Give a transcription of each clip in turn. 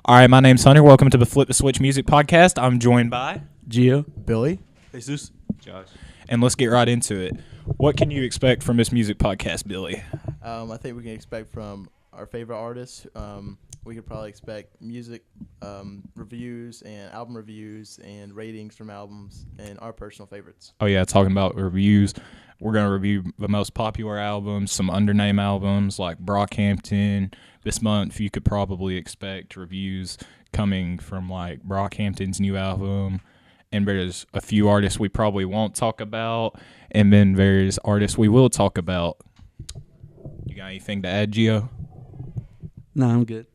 All right, my name's Hunter. Welcome to the Flip the Switch Music Podcast. I'm joined by Gio. Billy. Jesus. Josh. And let's get right into it. What can you expect from this music podcast, Billy? I think we can expect from our favorite artists. We could probably expect music reviews and album reviews and ratings from albums and our personal favorites. Oh, yeah, talking about reviews. We're going to review the most popular albums, some undername albums like Brockhampton. This month, you could probably expect reviews coming from like Brockhampton's new album. And there's a few artists we probably won't talk about. And then there's artists we will talk about. You got anything to add, Gio? No, I'm good.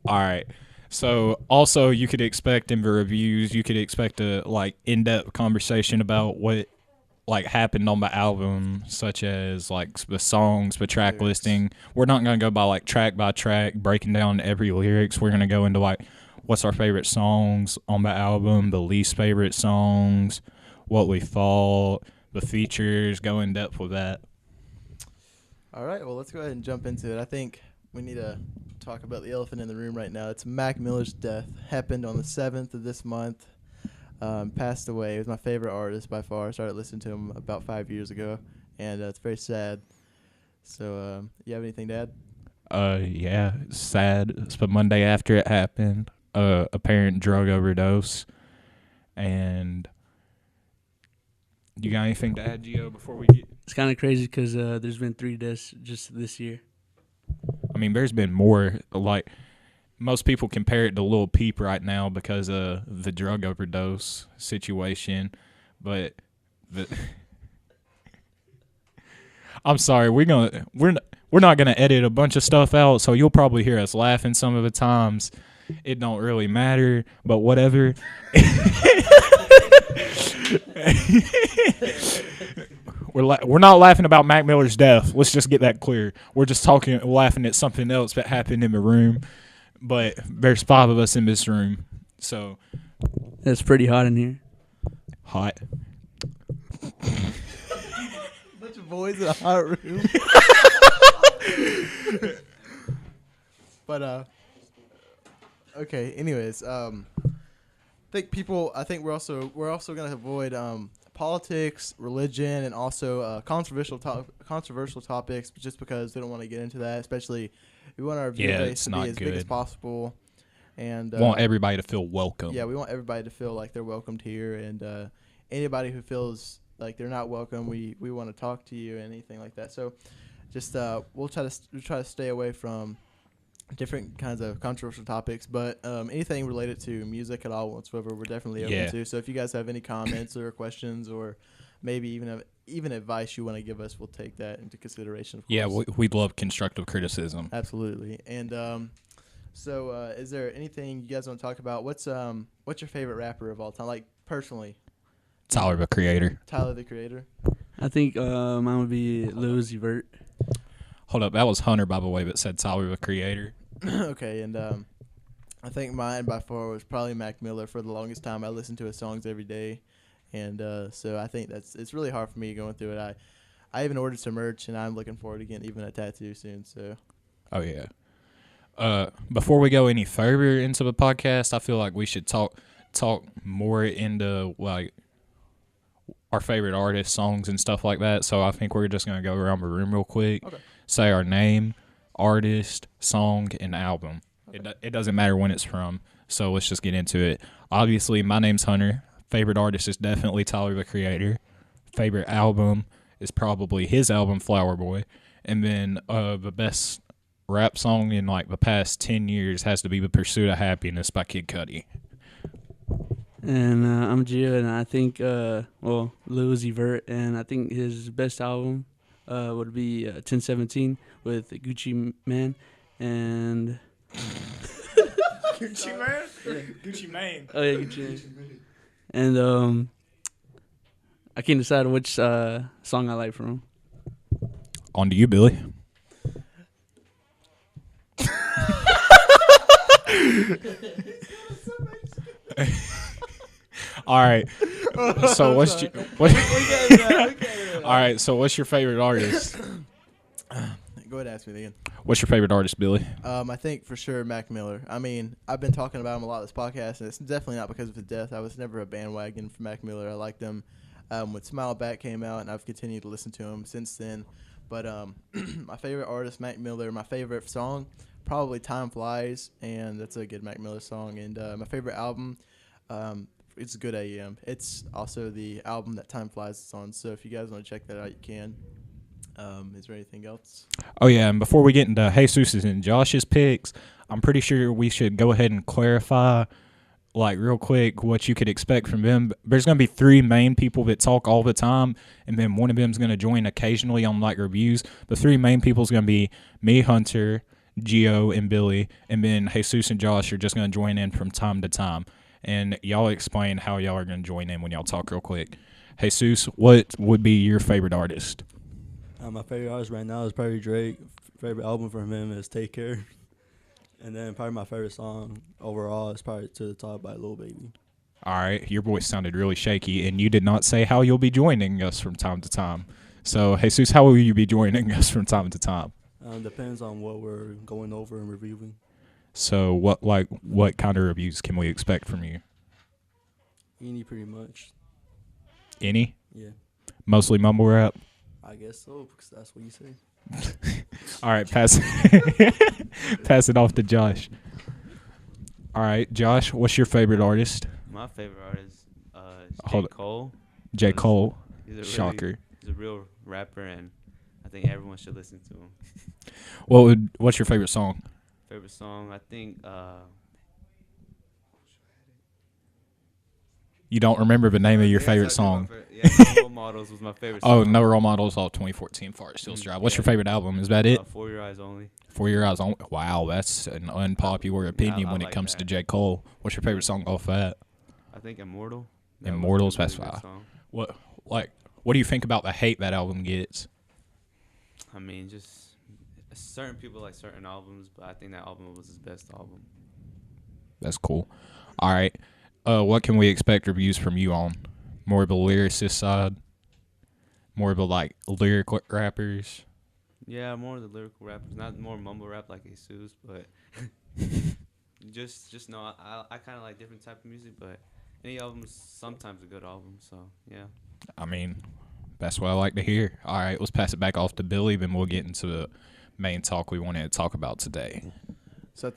All right. So also you could expect in the reviews, you could expect a like in-depth conversation about what like happened on the album, such as like the songs, the track listing. We're not going to go by track by track, breaking down every lyrics. We're going to go into like what's our favorite songs on the album, the least favorite songs, what we thought, the features, go in depth with that. All right, well, let's go ahead and jump into it. I think we need to talk about the elephant in the room right now. It's Mac Miller's death. Happened on the 7th of this month. Passed away. He was my favorite artist by far. I started listening to him about 5 years ago, and it's very sad. So, you have anything to add? Yeah, it's sad. It's the Monday after it happened. Apparent drug overdose. And you got anything to add, Gio, before we get... It's kind of crazy because there's been 3 deaths just this year. I mean, there's been more. Like, most people compare it to Lil Peep right now because of the drug overdose situation. But I'm sorry, we're not gonna edit a bunch of stuff out, so you'll probably hear us laughing some of the times. It don't really matter, but whatever. We're not laughing about Mac Miller's death. Let's just get that clear. We're just laughing at something else that happened in the room. But there's 5 of us in this room, so It's pretty hot in here. hot. Bunch of boys in a hot room. But okay. Anyways, I think we're also gonna avoid politics, religion, and also controversial topics, just because they don't want to get into that. Especially, we want our viewer base to be as big as possible, and Want everybody to feel welcome. Yeah, we want everybody to feel like they're welcomed here, and anybody who feels like they're not welcome, we want to talk to you, anything like that. So, just we'll try to stay away from different kinds of controversial topics, but anything related to music at all whatsoever, we're definitely open to. So if you guys have any comments or questions, or maybe even advice you want to give us, we'll take that into consideration. Of course. Yeah, we'd love constructive criticism. Absolutely. And so is there anything you guys want to talk about? What's your favorite rapper of all time, like personally? Tyler, the Creator. Tyler, the Creator. I think mine would be Lil Uzi Vert. Hold up, that was Hunter, by the way, that said Tyler, the Creator. Okay, and I think mine by far was probably Mac Miller. For the longest time, I listened to his songs every day, and so I think it's really hard for me going through it. I even ordered some merch, and I'm looking forward to getting even a tattoo soon. So, Oh yeah. Before we go any further into the podcast, I feel like we should talk more into like our favorite artists, songs, and stuff like that. So I think we're just gonna go around the room real quick. Okay. Say our name, artist, song, and album. Okay. It doesn't matter when it's from. So let's just get into it. Obviously, my name's Hunter. Favorite artist is definitely Tyler, the Creator. Favorite album is probably his album, Flower Boy. And then the best rap song in like the past 10 years has to be The Pursuit of Happiness by Kid Cudi. And I'm Gio, and I think, Lil Uzi Vert, and I think his best album would be 1017 with Gucci Man, and... Gucci Man? Yeah. Gucci Mane. Oh, yeah, Gucci Man. And I can't decide which song I like from him. On to you, Billy. All right. So what's your all right? So what's your favorite artist? go ahead and ask me again. What's your favorite artist, Billy? I think for sure Mac Miller. I mean, I've been talking about him a lot this podcast, and it's definitely not because of his death. I was never a bandwagon for Mac Miller. I liked him when Smile Back came out, and I've continued to listen to him since then. But my favorite artist, Mac Miller. My favorite song, probably Time Flies, and that's a good Mac Miller song. And my favorite album, it's Good AM. It's also the album that Time Flies is on. So if you guys want to check that out, you can. Is there anything else? Oh, yeah, and before we get into Jesus's and Josh's picks, I'm pretty sure we should go ahead and clarify, like, real quick, what you could expect from them. There's going to be 3 main people that talk all the time, and then one of them is going to join occasionally on, like, reviews. The 3 main people is going to be me, Hunter, Gio, and Billy, and then Jesus and Josh are just going to join in from time to time. And y'all explain how y'all are going to join in when y'all talk real quick. Jesus, what would be your favorite artist? My favorite artist right now is probably Drake. Favorite album from him is Take Care. And then probably my favorite song overall is probably To the Top by Lil Baby. All right, your voice sounded really shaky, and you did not say how you'll be joining us from time to time. So, Jesus, how will you be joining us from time to time? Depends on what we're going over and reviewing. So, what kind of reviews can we expect from you? Any pretty much. Any? Yeah. Mostly mumble rap? I guess so, because that's what you say. All right, pass it off to Josh. All right, Josh, what's your favorite artist? My favorite artist is Hold J. it. Cole. J. Cole. Shocker. Shocker. He's a real rapper, and I think everyone should listen to him. What's your favorite song? Favorite song, I think. You don't remember the name of your yeah, favorite that's song? No Role Models was my favorite Oh, song. No Role Models, all 2014 Fart Steals Drive. What's your favorite album? Is that it? For Your Eyes Only. For Your Eyes Only. Wow, that's an unpopular opinion I when it like comes that. to J. Cole. What's your favorite song off that? I think Immortal. Immortals, That was that's a really fine. good song. What do you think about the hate that album gets? I mean, just certain people like certain albums, but I think that album was his best album. That's cool. All right. What can we expect reviews from you on? More of a lyricist side? More of a, like, lyric rappers? Yeah, more of the lyrical rappers, not more mumble rap like Jesus, but just no. I kind of like different type of music, but any album is sometimes a good album. So yeah. I mean, that's what I like to hear. All right, let's pass it back off to Billy, then we'll get into the main talk we wanted to talk about today. So I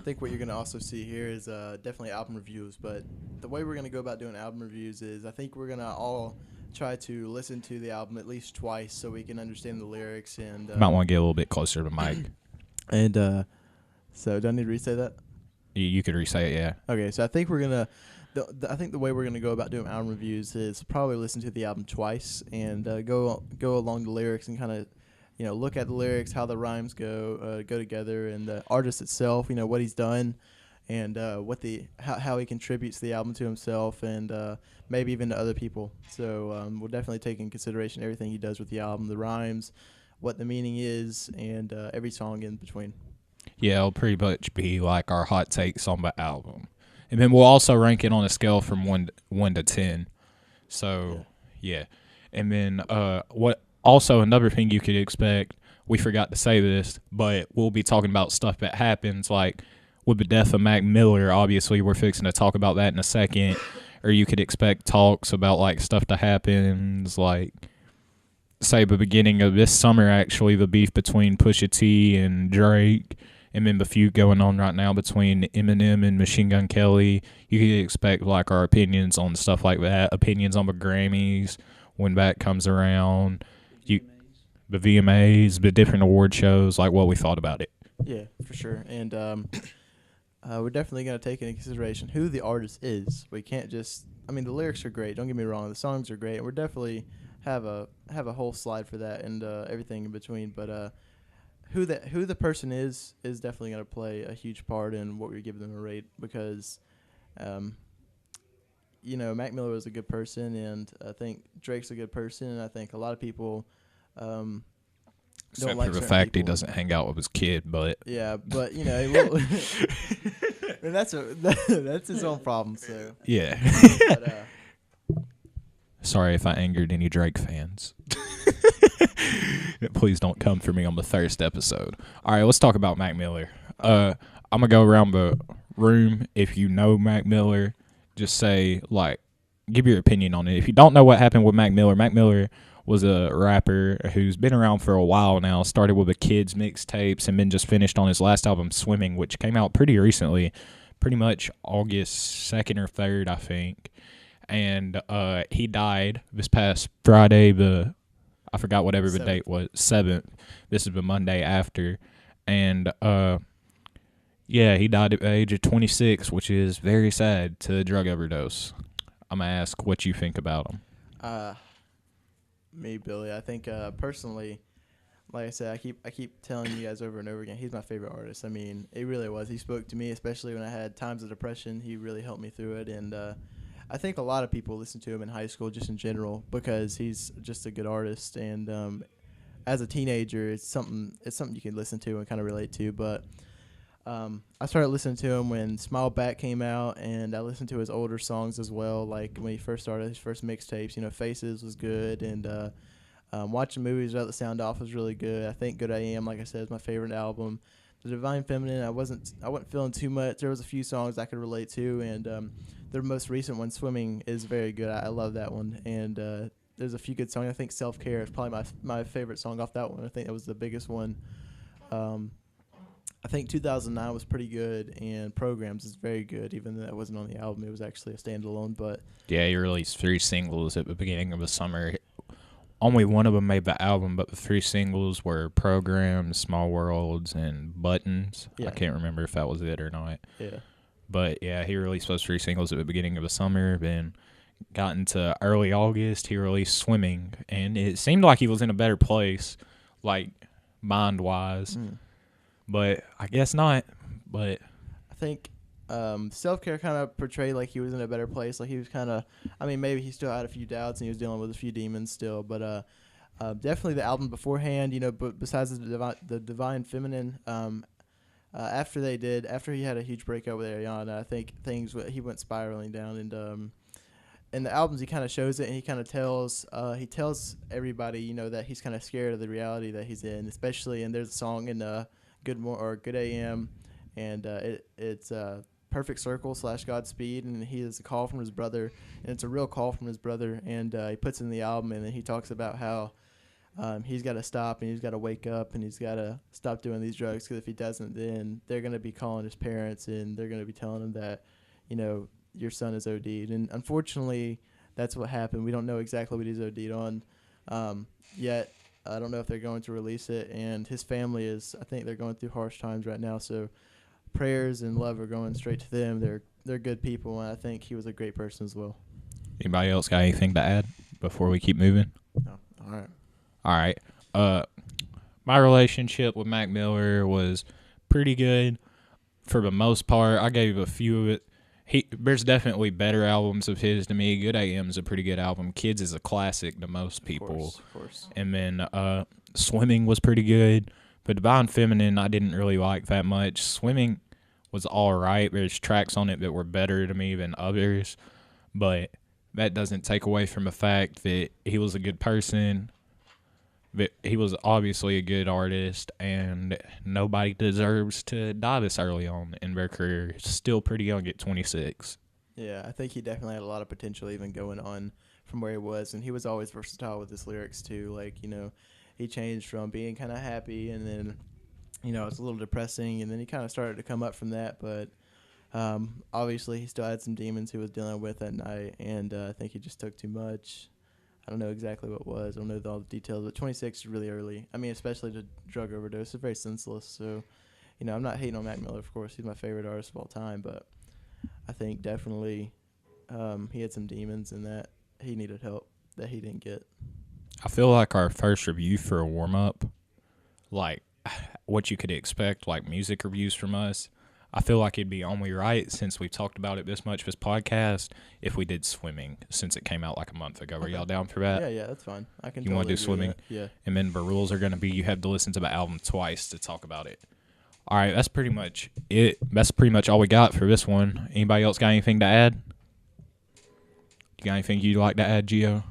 think what you're going to also see here is definitely album reviews. But the way we're going to go about doing album reviews is I think we're going to all try to listen to the album at least twice so we can understand the lyrics. And Might want to get a little bit closer to the mic. And so do I need to re-say that? You could re-say it, yeah. Okay, so I think we're going to I think the way we're going to go about doing album reviews is probably listen to the album twice and go along the lyrics and kind of look at the lyrics, how the rhymes go together, and the artist itself, what he's done, and how he contributes the album to himself, and maybe even to other people. So we'll definitely take in consideration everything he does with the album, the rhymes, what the meaning is, and every song in between. Yeah, it'll pretty much be like our hot takes on the album. And then we'll also rank it on a scale from 1 to 10. So, yeah. And then also, another thing you could expect, we forgot to say this, but we'll be talking about stuff that happens, like with the death of Mac Miller. Obviously, we're fixing to talk about that in a second. Or you could expect talks about, like, stuff that happens, like, say, the beginning of this summer, actually, the beef between Pusha T and Drake, and then the feud going on right now between Eminem and Machine Gun Kelly. You could expect, like, our opinions on stuff like that, opinions on the Grammys when that comes around. The VMAs, the different award shows, like what we thought about it. Yeah, for sure. And we're definitely going to take into consideration who the artist is. We can't just, the lyrics are great. Don't get me wrong. The songs are great. And we're definitely have a whole slide for that and everything in between. But who the person is definitely going to play a huge part in what we give them a rate because, Mac Miller was a good person, and I think Drake's a good person, and I think a lot of people Except don't like for the certain fact he people. doesn't hang out with his kid, but Yeah, but and that's his own problem. So yeah. but, Sorry if I angered any Drake fans. Please don't come for me on the first episode. All right, let's talk about Mac Miller. I'm gonna go around the room. If you know Mac Miller, just say like, give your opinion on it. If you don't know what happened with Mac Miller was a rapper who's been around for a while now. Started with the kids mixtapes and then just finished on his last album, Swimming, which came out pretty recently, pretty much August 2nd or 3rd, I think. And he died this past Friday, I forgot whatever the date was, 7th. This is the Monday after. And yeah, he died at the age of 26, which is very sad, to a drug overdose. I'm going to ask what you think about him. Me, Billy. I think personally, like I said, I keep telling you guys over and over again, he's my favorite artist. I mean, it really was. He spoke to me, especially when I had times of depression. He really helped me through it, and I think a lot of people listen to him in high school, just in general, because he's just a good artist. And as a teenager, it's something you can listen to and kind of relate to. But I started listening to him when Smile Back came out, and I listened to his older songs as well, like when he first started his first mixtapes. You know, Faces was good, and watching movies without the sound off was really good. I think Good I Am, like I said, is my favorite album. The Divine Feminine, I wasn't feeling too much. There was a few songs I could relate to, and their most recent one, Swimming, is very good. I love that one, and there's a few good songs. I think Self Care is probably my favorite song off that one. I think that was the biggest one. I think 2009 was pretty good, and Programs is very good, even though that wasn't on the album. It was actually a standalone. But yeah, he released 3 singles at the beginning of the summer. Only one of them made the album, but the 3 singles were Programs, Small Worlds, and Buttons. Yeah. I can't remember if that was it or not. Yeah. But yeah, he released those 3 singles at the beginning of the summer. Then got into early August, he released Swimming, and it seemed like he was in a better place, like mind-wise. But I guess not. But I think Self Care kind of portrayed like he was in a better place. Like he was kind of, I mean, maybe he still had a few doubts and he was dealing with a few demons still. But definitely the album beforehand, you know, but besides the Divine Feminine, after he had a huge breakup with Ariana, I think he went spiraling down. And in the albums, he kind of shows it, and he kind of tells everybody, you know, that he's kind of scared of the reality that he's in, especially. And there's a song in Good AM, and it's Perfect Circle / Godspeed, and he has a call from his brother, and it's a real call from his brother, and he puts it in the album, and then he talks about how he's got to stop, and he's got to wake up, and he's got to stop doing these drugs, because if he doesn't, then they're going to be calling his parents, and they're going to be telling him that, you know, your son is OD'd, and unfortunately, that's what happened. We don't know exactly what he's OD'd on yet. I don't know if they're going to release it, and his family I think they're going through harsh times right now, so prayers and love are going straight to them. They're good people, and I think he was a great person as well. anybody else got anything to add before we keep moving? No. All right. My relationship with Mac Miller was pretty good for the most part. I gave a few of it. There's definitely better albums of his to me. Good AM is a pretty good album. Kids is a classic to most people. Of course. And then Swimming was pretty good. But Divine Feminine I didn't really like that much. Swimming was all right. There's tracks on it that were better to me than others. But that doesn't take away from the fact that he was a good person. But he was obviously a good artist, and nobody deserves to die this early on in their career. Still pretty young at 26. Yeah, I think he definitely had a lot of potential even going on from where he was, and he was always versatile with his lyrics too. Like, you know, he changed from being kind of happy, and then, you know, it's a little depressing, and then he kind of started to come up from that. But obviously he still had some demons he was dealing with at night, and I think he just took too much. I don't know exactly what it was. I don't know all the details, but 26 is really early. I mean, especially to drug overdose. It's very senseless. So, you know, I'm not hating on Mac Miller, of course. He's my favorite artist of all time. But I think definitely he had some demons and that he needed help that he didn't get. I feel like our first review for a warm-up, like what you could expect, like music reviews from us, I feel like it'd be only right, since we've talked about it this much this podcast, if we did Swimming, since it came out like a month ago. Are y'all down for that? Yeah, that's fine. I can. You want to do Swimming? That. Yeah. And then the rules are going to be you have to listen to the album twice to talk about it. All right, that's pretty much it. That's pretty much all we got for this one. Anybody else got anything to add? You got anything you'd like to add, Gio?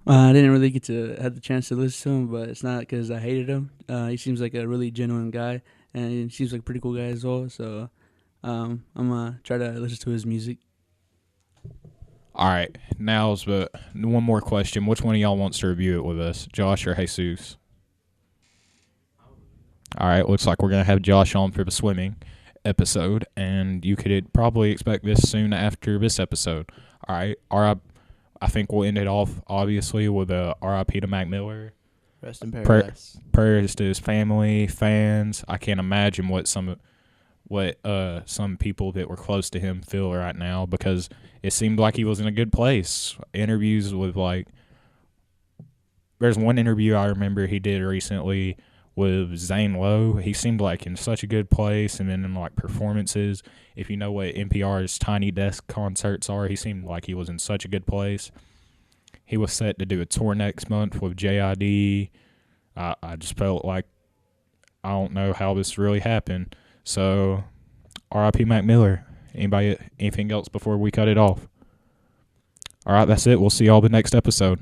I didn't really get to have the chance to listen to him, but it's not because I hated him. He seems like a really genuine guy, and he seems like a pretty cool guy as well. So I'm gonna try to listen to his music. All right, now's but one more question. Which one of y'all wants to review it with us, Josh or Jesus? All right, looks like we're gonna have Josh on for the swimming episode, and you could probably expect this soon after this episode. All right, I think we'll end it off obviously with a R.I.P. to Mac Miller. Rest in paradise. Prayers to his family, fans. I can't imagine what some people that were close to him feel right now, because it seemed like he was in a good place. Interviews with there's one interview I remember he did recently with Zane Lowe. He seemed like in such a good place, and then in like performances, if you know what NPR's Tiny Desk concerts are, he seemed like he was in such a good place. He was set to do a tour next month with JID. I just felt like I don't know how this really happened. So, R.I.P. Mac Miller. Anything else before we cut it off? All right, that's it. We'll see y'all the next episode.